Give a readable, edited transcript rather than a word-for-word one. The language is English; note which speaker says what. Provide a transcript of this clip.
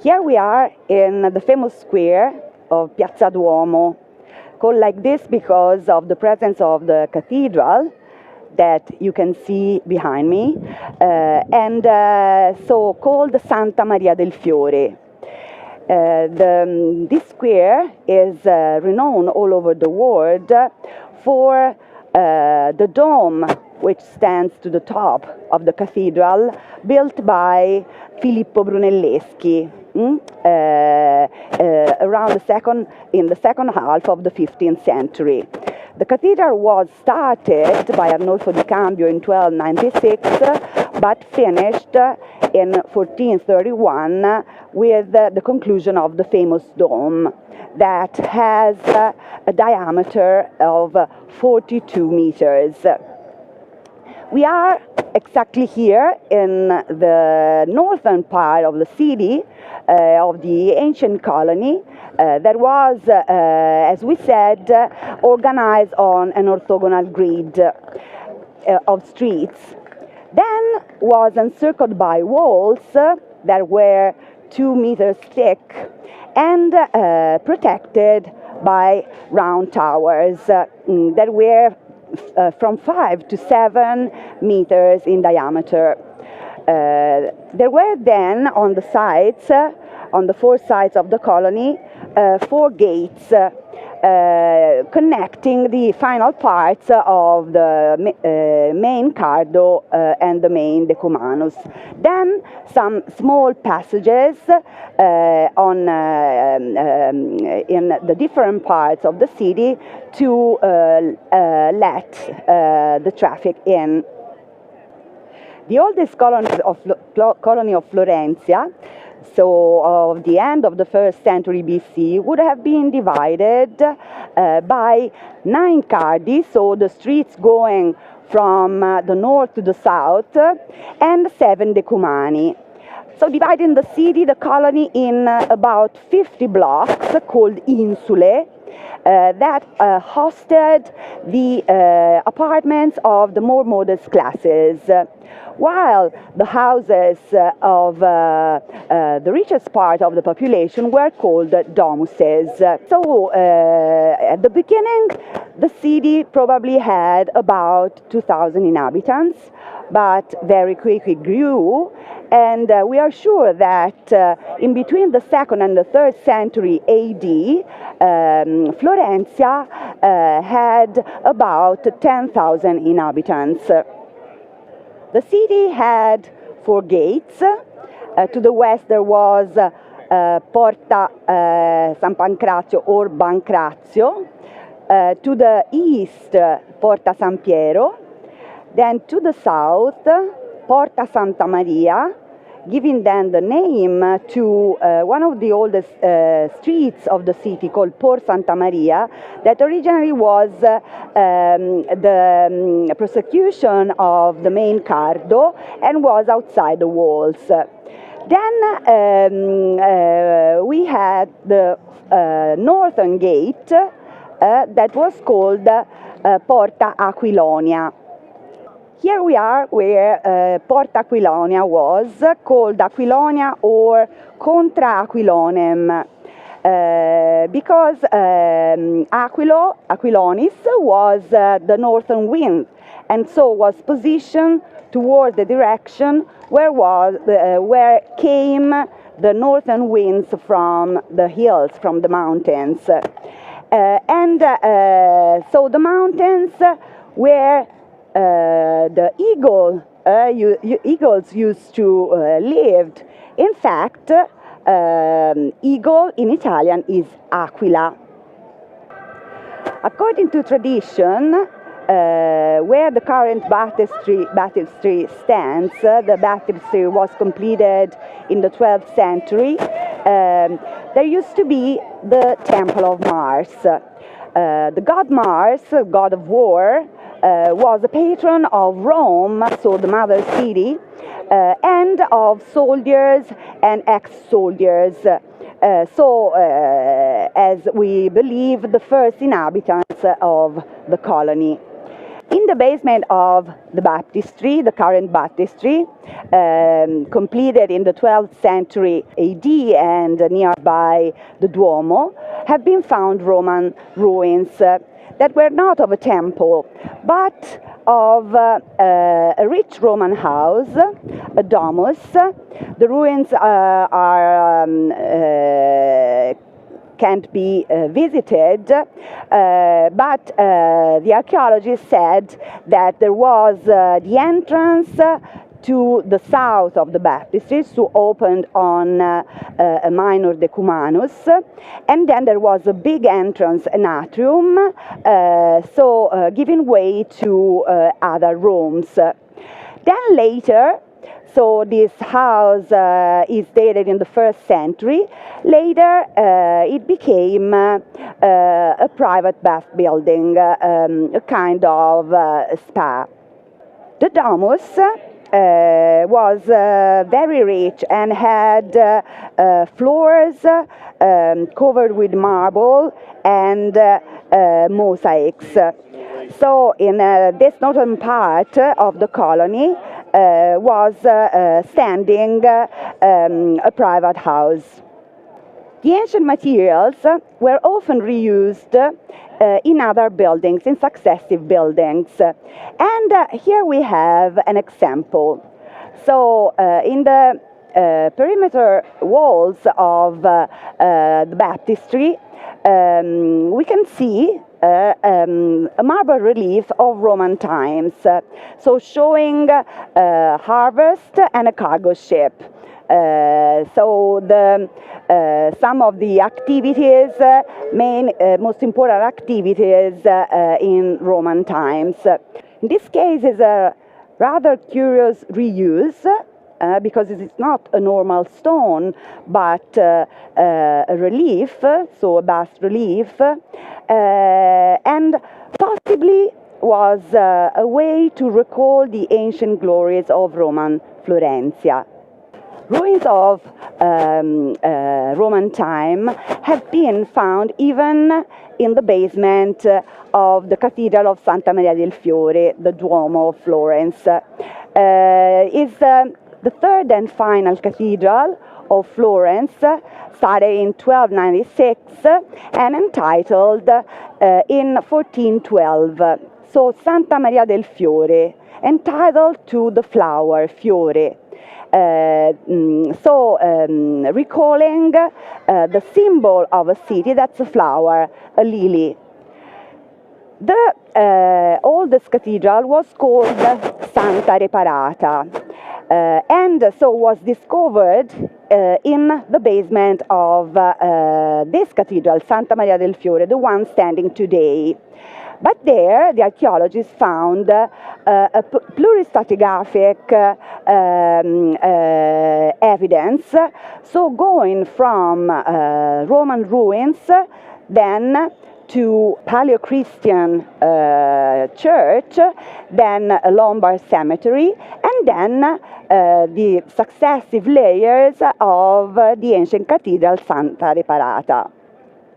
Speaker 1: Here we are in the famous square of Piazza Duomo, called like this because of the presence of the cathedral that you can see behind me, and so called Santa Maria del Fiore. This square is renowned all over the world for the dome which stands to the top of the cathedral, built by Filippo Brunelleschi around in the second half of the 15th century. The cathedral was started by Arnolfo di Cambio in 1296, but finished in 1431 with the conclusion of the famous dome that has a diameter of 42 meters. We are exactly here in the northern part of the city, of the ancient colony that was, as we said, organized on an orthogonal grid of streets. Then was encircled by walls that were 2 meters thick and protected by round towers that were from 5 to 7 meters in diameter. There were then on the sides, on the 4 sides of the colony, 4 gates connecting the final parts of the main cardo and the main decumanus. Then some small passages in the different parts of the city to let the traffic in. The oldest colony of Florencia, so of the end of the 1st century BC, would have been divided by 9 cardi, so the streets going from the north to the south, and 7 decumani. So dividing the city, the colony, in about 50 blocks called insule, that hosted the apartments of the more modest classes, while the houses of the richest part of the population were called domuses. So at the beginning, the city probably had about 2,000 inhabitants, but very quickly grew, and we are sure that in between the 2nd and the 3rd century AD, Florencia had about 10,000 inhabitants. The city had 4 gates. To the west there was Porta San Pancrazio or Bancrazio. To the east, Porta San Piero. Then to the south, Porta Santa Maria, giving then the name to one of the oldest streets of the city called Por Santa Maria, that originally was the prosecution of the main cardo and was outside the walls. Then we had the northern gate that was called Porta Aquilonia. Here we are where Porta Aquilonia was, called Aquilonia or Contra Aquilonem, because Aquilonis was the northern wind, and so was positioned toward the direction where came the northern winds from the hills, from the mountains. So the mountains were the eagles used to live. In fact, eagle in Italian is aquila. According to tradition, where the current baptistry stands, the baptistry was completed in the 12th century. There used to be the Temple of Mars. The god Mars, god of war, was a patron of Rome, so the mother city, and of soldiers and ex-soldiers. As we believe, the first inhabitants of the colony. In the basement of the baptistry, the current baptistry, completed in the 12th century AD and nearby the Duomo, have been found Roman ruins that were not of a temple, but of a rich Roman house, a domus. The ruins can't be visited, but the archaeologists said that there was the entrance to the south of the baptistry, so opened on a minor decumanus, and then there was a big entrance, an atrium, giving way to other rooms. Then later, so this house is dated in the 1st century. Later, it became a private bath building, a kind of spa. The domus was very rich and had floors covered with marble and mosaics. So in this northern part of the colony was standing a private house. The ancient materials were often reused in other buildings, in successive buildings. And here we have an example. So in the perimeter walls of the baptistry, we can see a marble relief of Roman times, so showing harvest and a cargo ship. Some of the activities, most important activities in Roman times. In this case, is a rather curious reuse, because it is not a normal stone, but a relief, so a bas relief, and possibly was a way to recall the ancient glories of Roman Florencia. Ruins of Roman time have been found even in the basement of the Cathedral of Santa Maria del Fiore, the Duomo of Florence. Is the third and final cathedral of Florence, started in 1296 and entitled in 1412. So Santa Maria del Fiore, entitled to the flower, Fiore. Recalling the symbol of a city, that's a flower, a lily. The oldest cathedral was called Santa Reparata, and so was discovered in the basement of this cathedral, Santa Maria del Fiore, the one standing today. But there, the archaeologists found a pluristratigraphic evidence, so going from Roman ruins, then to Paleo-Christian church, then a Lombard cemetery, and then the successive layers of the ancient cathedral Santa Reparata.